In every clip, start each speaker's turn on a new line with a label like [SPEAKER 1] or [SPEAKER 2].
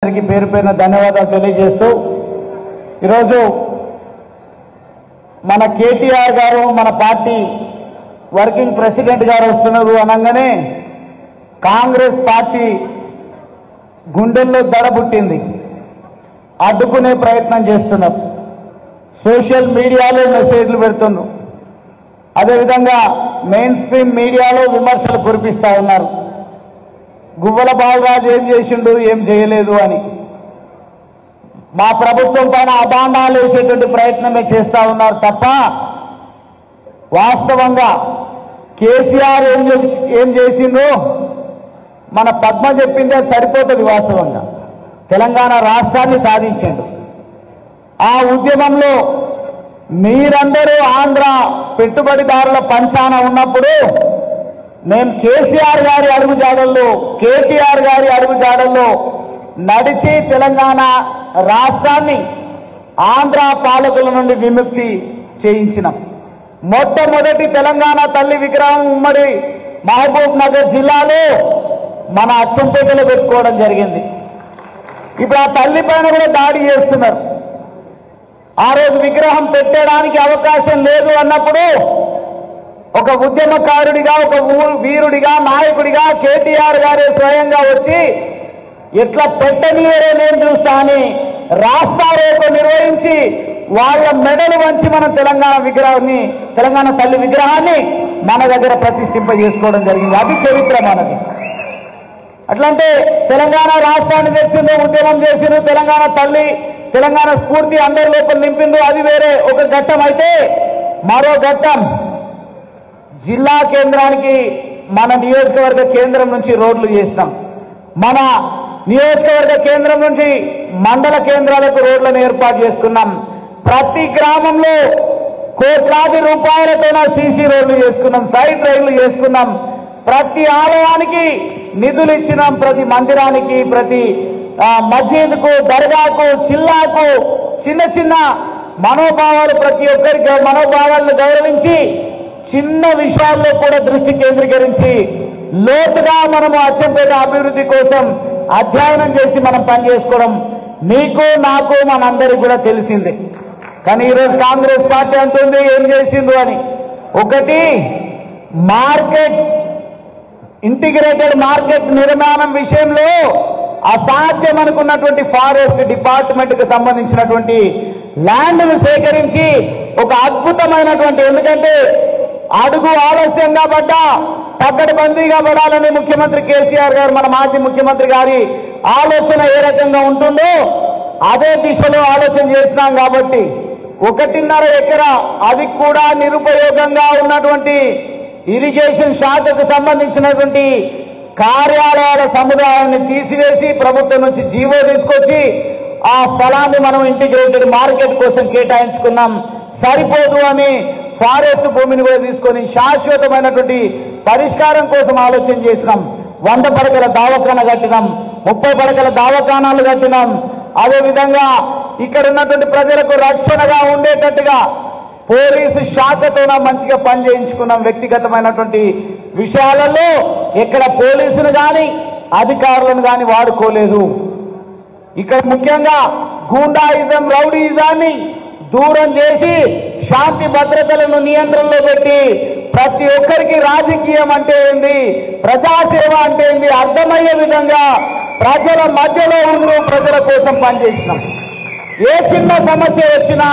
[SPEAKER 1] పేరు పేరున ధన్యవాదాలు తెలియజేస్తూ ఈరోజు మన కేటీఆర్ గారు మన పార్టీ వర్కింగ్ ప్రెసిడెంట్ గారు వస్తున్నారు అనగానే కాంగ్రెస్ పార్టీ గుండెల్లో దడబుట్టింది. అడ్డుకునే ప్రయత్నం చేస్తున్నారు. సోషల్ మీడియాలో మెసేజ్లు పెడుతున్నారు. అదేవిధంగా మెయిన్ స్ట్రీమ్ మీడియాలో విమర్శలు కురిపిస్తా ఉన్నారు. గువ్వల బాలరాజు ఏం చేసిండు, ఏం చేయలేదు అని మా ప్రభుత్వం పైన అభాండాలు వేసేటువంటి ప్రయత్నమే చేస్తా ఉన్నారు తప్ప వాస్తవంగా కేసీఆర్ ఏం చేసిండు మన పద్మ చెప్పిందే సరిపోతుంది. వాస్తవంగా తెలంగాణ రాష్ట్రాన్ని సాధించిండు. ఆ ఉద్యమంలో మీరందరూ ఆంధ్ర పెట్టుబడిదారుల పంచాన ఉన్నప్పుడు మేము కేసీఆర్ గారి అడుగుజాడల్లో కేటీఆర్ గారి అడుగుజాడల్లో నడిచి తెలంగాణ రాష్ట్రాన్ని ఆంధ్ర పాలకుల నుండి విముక్తి చేయించినాం. మొట్టమొదటి తెలంగాణ తల్లి విగ్రహం ఉమ్మడి మహబూబ్ నగర్ జిల్లాలో మన అచ్చంపేటలో పెట్టుకోవడం జరిగింది. ఇప్పుడు ఆ తల్లి పైన కూడా దాడి చేస్తున్నారు. ఆ రోజు విగ్రహం పెట్టడానికి అవకాశం లేదు అన్నప్పుడు ఒక ఉద్యమకారుడిగా, ఒక వీరుడిగా, నాయకుడిగా కేటీఆర్ గారే స్వయంగా వచ్చి ఎట్లా పెట్టనీయరే నేను చూస్తా అని రాస్తారోకో నిర్వహించి వాళ్ళ మెడలు వంచి మనం తెలంగాణ తల్లి విగ్రహాన్ని మన దగ్గర ప్రతిష్ఠింప చేసుకోవడం జరిగింది. అది చరిత్ర మనది. అట్లంటే తెలంగాణ రాష్ట్రాన్ని తెచ్చిందో, ఉద్యమం చేసిందో, తెలంగాణ తల్లి, తెలంగాణ స్ఫూర్తి అందరి లోపల నింపిందో అది వేరే ఒక ఘట్టం. అయితే మరో ఘట్టం జిల్లా కేంద్రానికి మన నియోజకవర్గ కేంద్రం నుంచి రోడ్లు చేసినాం. మన నియోజకవర్గ కేంద్రం నుంచి మండల కేంద్రాలకు రోడ్లను ఏర్పాటు చేసుకున్నాం. ప్రతి గ్రామంలో కోట్లాది రూపాయలతో సీసీ రోడ్లు చేసుకున్నాం, సైడ్ రైళ్లు చేసుకున్నాం. ప్రతి ఆలయానికి నిధులు ఇచ్చినాం. ప్రతి మందిరానికి, ప్రతి మసీదుకు, దర్గాకు, చిల్లాకు చిన్న చిన్న మనోభావాలు, ప్రతి ఒక్కరికి మనోభావాలను గౌరవించి చిన్న విషయాల్లో కూడా దృష్టి కేంద్రీకరించి లోతుగా మనము అచ్చంపేట అభివృద్ధి కోసం అధ్యయనం చేసి మనం పనిచేసుకోవడం మీకు, నాకు, మనందరికీ కూడా తెలిసిందే. కానీ ఈరోజు కాంగ్రెస్ పార్టీ అంటుంది ఏం చేసిండు అని. ఒకటి, మార్కెట్ ఇంటిగ్రేటెడ్ మార్కెట్ నిర్మాణం విషయంలో అసాధ్యం అనుకున్నటువంటి ఫారెస్ట్ డిపార్ట్మెంట్ కు సంబంధించినటువంటి ల్యాండ్ను సేకరించి ఒక అద్భుతమైనటువంటి, ఎందుకంటే అడుగు ఆలస్యంగా పడ్డా పకడ్బందీగా పడాలని ముఖ్యమంత్రి కేసీఆర్ గారు, మన మాజీ ముఖ్యమంత్రి గారి ఆలోచన ఏ రకంగా ఉంటుందో అదే దిశలో ఆలోచన చేసినాం. కాబట్టి 1.5 ఎకరా అది కూడా నిరుపయోగంగా ఉన్నటువంటి ఇరిగేషన్ శాఖకు సంబంధించినటువంటి కార్యాలయాల సముదాయాన్ని తీసివేసి ప్రభుత్వం నుంచి జీవో తీసుకొచ్చి ఆ స్థలాన్ని మనం ఇంటిగ్రేటెడ్ మార్కెట్ కోసం కేటాయించుకున్నాం. సరిపోదు అని ఫారెస్ట్ భూమిని కూడా తీసుకొని శాశ్వతమైనటువంటి పరిష్కారం కోసం ఆలోచన చేసినాం. 100 పడకల దవాఖాన కట్టినాం, 30 పడకల దవాఖానాలు కట్టినాం. అదేవిధంగా ఇక్కడ ఉన్నటువంటి ప్రజలకు రక్షణగా ఉండేటట్టుగా పోలీసు శాఖతో మంచిగా పని చేయించుకున్నాం. వ్యక్తిగతమైనటువంటి విషయాలలో ఎక్కడ పోలీసులు కానీ అధికారులను కానీ వాడుకోలేదు. ఇక్కడ ముఖ్యంగా గూండాయిజం, రౌడీయిజాన్ని దూరం చేసి శాంతి భద్రతలను నియంత్రణలో పెట్టి ప్రతి ఒక్కరికి రాజకీయం అంటే ఏంది, ప్రజాసేవ అంటే ఏంది అర్థమయ్యే విధంగా ప్రజల మధ్యలో ఉంటూ ప్రజల కోసం పనిచేసినాం. ఏ చిన్న సమస్య వచ్చినా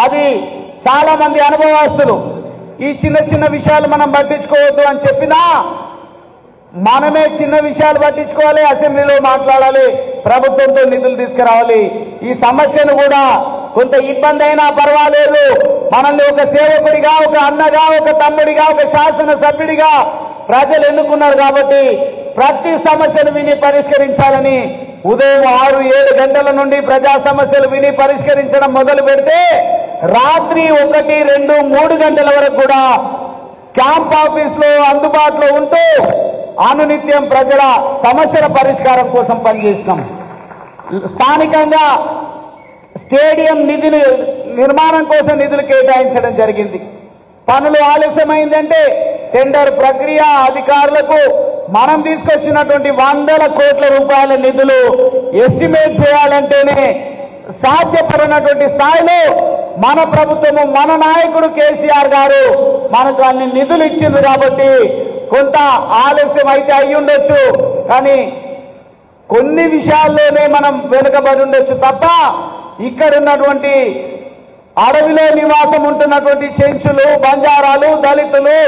[SPEAKER 1] అది చాలా మంది అనుభవస్తులు ఈ చిన్న చిన్న విషయాలు మనం పట్టించుకోవద్దు అని చెప్పినా మనమే చిన్న విషయాలు పట్టించుకోవాలి, అసెంబ్లీలో మాట్లాడాలి, ప్రభుత్వంతో నిధులు తీసుకురావాలి. ఈ సమస్యను కూడా కొంత ఇబ్బంది అయినా పర్వాలేదు, మనల్ని ఒక సేవకుడిగా, ఒక అన్నగా, ఒక తమ్ముడిగా, ఒక శాసనసభ్యుడిగా ప్రజలు ఎన్నుకున్నారు. కాబట్టి ప్రతి సమస్యను విని పరిష్కరించాలని ఉదయం 6-7 గంటల నుండి ప్రజా సమస్యలు విని పరిష్కరించడం మొదలు పెడితే రాత్రి 1, 2, 3 గంటల వరకు కూడా క్యాంప్ ఆఫీస్ లో అందుబాటులో ఉంటూ అనునిత్యం ప్రజల సమస్యల పరిష్కారం కోసం పనిచేసినాం. స్థానికంగా స్టేడియం నిర్మాణం కోసం నిధులు కేటాయించడం జరిగింది. పనులు ఆలస్యమైందంటే టెండర్ ప్రక్రియ అధికారులకు మనం తీసుకొచ్చినటువంటి 100 కోట్ల రూపాయల నిధులు ఎస్టిమేట్ చేయాలంటేనే సాధ్యపడినటువంటి స్థాయిలో మన ప్రభుత్వము మన నాయకుడు కేసీఆర్ గారు మనకు అన్ని నిధులు ఇచ్చింది కాబట్టి కొంత ఆలస్యం అయితే అయి ఉండొచ్చు, కానీ కొన్ని విషయాల్లోనే మనం వెనుకబడి ఉండొచ్చు తప్ప ఇక్కడ ఉన్నటువంటి అడవిలో నివాసం ఉంటున్నటువంటి చెంచులు, బంజారాలు, దళితులు,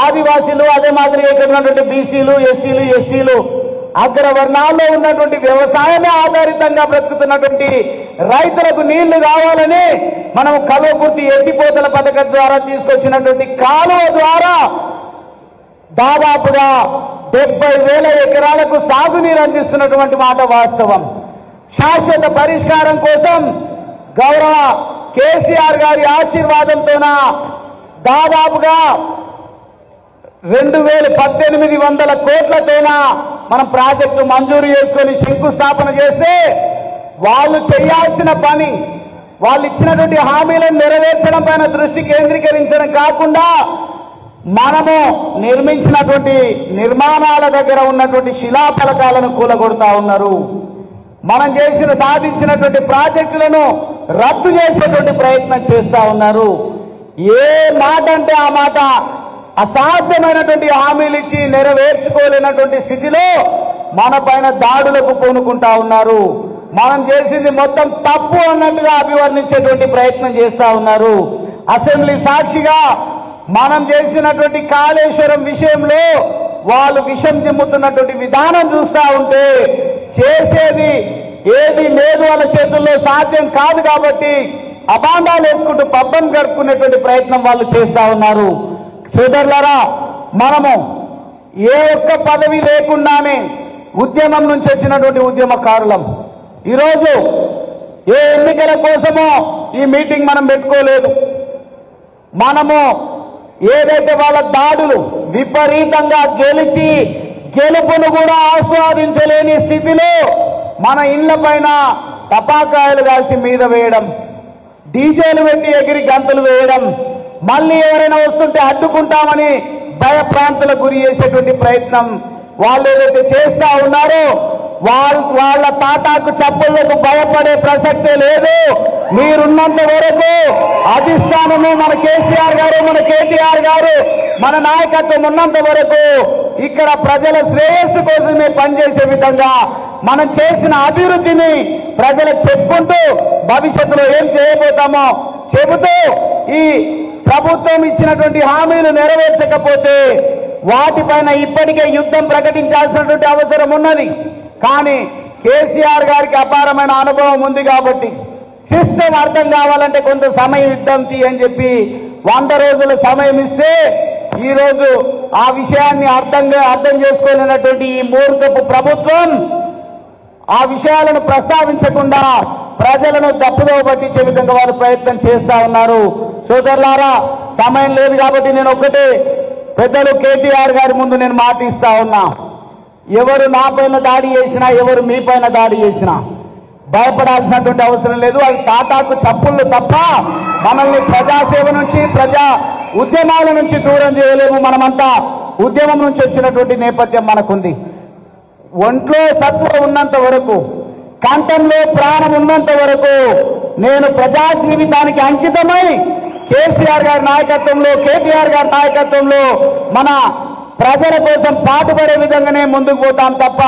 [SPEAKER 1] ఆదివాసీలు, అదే మాదిరిగా ఇక్కడ ఉన్నటువంటి బీసీలు, ఎస్సీలు, ఎస్టీలు, అగ్రవర్ణాల్లో ఉన్నటువంటి వ్యవసాయమే ఆధారితంగా బ్రతుకుతున్నటువంటి రైతులకు నీళ్లు కావాలని మనం కల్వకుర్తి ఎత్తిపోతల పథకం ద్వారా తీసుకొచ్చినటువంటి కాలువ ద్వారా దాదాపుగా 70,000 ఎకరాలకు సాగునీరు అందిస్తున్నటువంటి మాట వాస్తవం. శాశ్వత పరిష్కారం కోసం గౌరవ కేసీఆర్ గారి ఆశీర్వాదంతోన దాదాపుగా 2,1800 కోట్లతోన మనం ప్రాజెక్టు మంజూరు చేసుకొని శంకుస్థాపన చేస్తే వాళ్ళు చేయాల్సిన పని, వాళ్ళు ఇచ్చినటువంటి హామీలను నెరవేర్చడం పైన దృష్టి కేంద్రీకరించడం కాకుండా మనము నిర్మించినటువంటి నిర్మాణాల దగ్గర ఉన్నటువంటి శిలాఫలకాలను కూలగొడతా ఉన్నారు. మనం సాధించినటువంటి ప్రాజెక్టులను రద్దు చేసేటువంటి ప్రయత్నం చేస్తా ఉన్నారు. ఏ మాట అంటే ఆ మాట అసాధ్యమైనటువంటి హామీలు ఇచ్చి నెరవేర్చుకోలేనటువంటి స్థితిలో మన పైన దాడులకు పూనుకుంటా ఉన్నారు. మనం చేసింది మొత్తం తప్పు అన్నట్టుగా అభివర్ణించేటువంటి ప్రయత్నం చేస్తా ఉన్నారు. అసెంబ్లీ సాక్షిగా మనం చేసినటువంటి కాళేశ్వరం విషయంలో వాళ్ళు విషం చిమ్ముతున్నటువంటి విధానం చూస్తా ఉంటే చేసేది ఏది లేదు వాళ్ళ చేతుల్లో సాధ్యం కాదు కాబట్టి అబాండాలు వేసుకుంటూ పబ్బం గడుపుకునేటువంటి ప్రయత్నం వాళ్ళు చేస్తా ఉన్నారు. సోదరులారా, మనము ఏ ఒక్క పదవి లేకుండానే ఉద్యమం నుంచి వచ్చినటువంటి ఉద్యమకారులం. ఈరోజు ఏ ఎన్నికల కోసమో ఈ మీటింగ్ మనం పెట్టుకోలేదు. మనము ఏదైతే వాళ్ళ దాడులు విపరీతంగా గెలిచి గెలుపును కూడా ఆస్వాదించలేని స్థితిలో మన ఇళ్ల పైన టపాకాయలు కాల్చి మీద వేయడం, డీజేలు పెట్టి ఎగిరి గంతులు వేయడం, మళ్ళీ ఎవరైనా వస్తుంటే అడ్డుకుంటామని భయప్రాంతులకు గురి చేసేటువంటి ప్రయత్నం వాళ్ళు ఏదైతే చేస్తా ఉన్నారో వాళ్ళ తాటాకు చప్పుళ్లకు భయపడే ప్రసక్తే లేదు. మీరున్నంత వరకు అధిష్టానము మన కేసీఆర్ గారు, మన కేటీఆర్ గారు, మన నాయకత్వం ఉన్నంత వరకు ఇక్కడ ప్రజల శ్రేయస్సు కోసమే పనిచేసే విధంగా మనం చేసిన అభివృద్ధిని ప్రజలకు చెప్పుకుంటూ భవిష్యత్తులో ఏం చేయబోతామో చెబుతూ ఈ ప్రభుత్వం ఇచ్చినటువంటి హామీలు నెరవేర్చకపోతే వాటిపైన ఇప్పటికే యుద్ధం ప్రకటించాల్సినటువంటి అవసరం ఉన్నది. కానీ కేసీఆర్ గారికి అపారమైన అనుభవం ఉంది కాబట్టి సిస్టమ్ అర్థం కావాలంటే కొంత సమయం ఇద్దాం అని చెప్పి 100 రోజుల సమయం ఇస్తే ఈరోజు ఆ విషయాన్ని అర్థం చేసుకోలేనటువంటి ఈ మూర్ఖపు ప్రభుత్వం ఆ విషయాలను ప్రస్తావించకుండా ప్రజలను తప్పుదోవ పట్టించే విధంగా వారు ప్రయత్నం చేస్తా ఉన్నారు. సోదరులారా, సమయం లేదు కాబట్టి నేను ఒక్కటే పెద్దలు కేటీఆర్ గారి ముందు నేను మాట ఇస్తా ఉన్నా. ఎవరు నా పైన దాడి చేసినా, ఎవరు మీ పైన దాడి చేసినా భయపడాల్సినటువంటి అవసరం లేదు. అది తాటాకు చప్పుళ్ళు తప్ప మనల్ని ప్రజాసేవ నుంచి, ప్రజా ఉద్యమాల నుంచి దూరం చేయలేము. మనమంతా ఉద్యమం నుంచి వచ్చినటువంటి నేపథ్యం మనకుంది. ఒంట్లో సత్వ ఉన్నంత వరకు, కంఠంలో ప్రాణం ఉన్నంత వరకు నేను ప్రజా జీవితానికి అంకితమై కేసీఆర్ గారి నాయకత్వంలో, కేటీఆర్ గారి నాయకత్వంలో మన ప్రజల కోసం పాటుపడే విధంగానే ముందుకు పోతాం తప్ప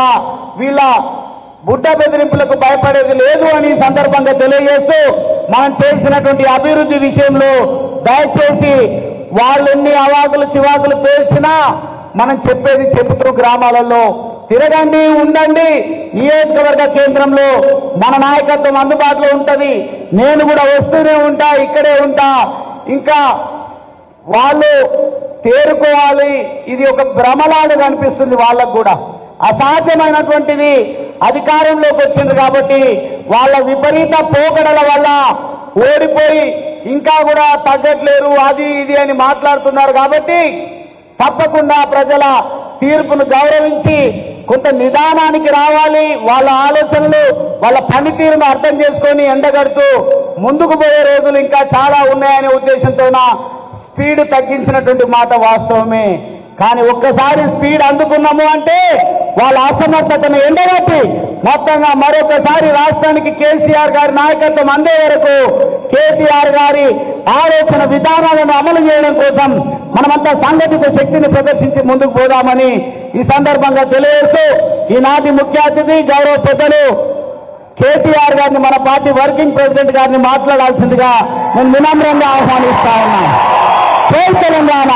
[SPEAKER 1] వీళ్ళ బుట్ట బెదిరింపులకు భయపడేది లేదు అని సందర్భంగా తెలియజేస్తూ మనం చేసినటువంటి అభివృద్ధి విషయంలో దయచేసి వాళ్ళు ఎన్ని అవాకులు చివాకులు పేర్చినా మనం చెప్పేది చెబుతూ గ్రామాలలో తిరగండి, ఉండండి. నియోజకవర్గ కేంద్రంలో మన నాయకత్వం అందుబాటులో ఉంటుంది. నేను కూడా వస్తూనే ఉంటా, ఇక్కడే ఉంటా. ఇంకా వాళ్ళు తేరుకోవాలి, ఇది ఒక భ్రమలాగా కనిపిస్తుంది వాళ్ళకు కూడా. అసాధ్యమైనటువంటిది అధికారంలోకి వచ్చింది కాబట్టి వాళ్ళ విపరీత పోకడల వల్ల ఓడిపోయి ఇంకా కూడా తగ్గట్లేరు, అది ఇది అని మాట్లాడుతున్నారు. కాబట్టి తప్పకుండా ప్రజల తీర్పును గౌరవించి కొంత నిదానానికి రావాలి. వాళ్ళ ఆలోచనలు, వాళ్ళ పనితీరును అర్థం చేసుకొని ఎండగడుతూ ముందుకు పోయే రోజులు ఇంకా చాలా ఉన్నాయనే ఉద్దేశంతోన స్పీడ్ తగ్గించినటువంటి మాట వాస్తవమే. కానీ ఒక్కసారి స్పీడ్ అందుకున్నాము అంటే వాళ్ళ అసమర్థతను ఎండగట్టి మొత్తంగా మరొకసారి రాష్ట్రానికి కేసీఆర్ గారి నాయకత్వం అందే వరకు కేసీఆర్ గారి ఆలోచన విధానాలను అమలు చేయడం కోసం మనమంతా సంఘటిత శక్తిని ప్రదర్శించి ముందుకు పోదామని ఈ సందర్భంగా తెలియజేస్తూ ఈనాటి ముఖ్య అతిథి గౌరవ పెద్దలు కేటీఆర్ గారిని మన పార్టీ వర్కింగ్ ప్రెసిడెంట్ గారిని మాట్లాడాల్సిందిగా నేను వినమ్రంగా ఆహ్వానిస్తా ఉన్నాను. జై తెలంగాణ.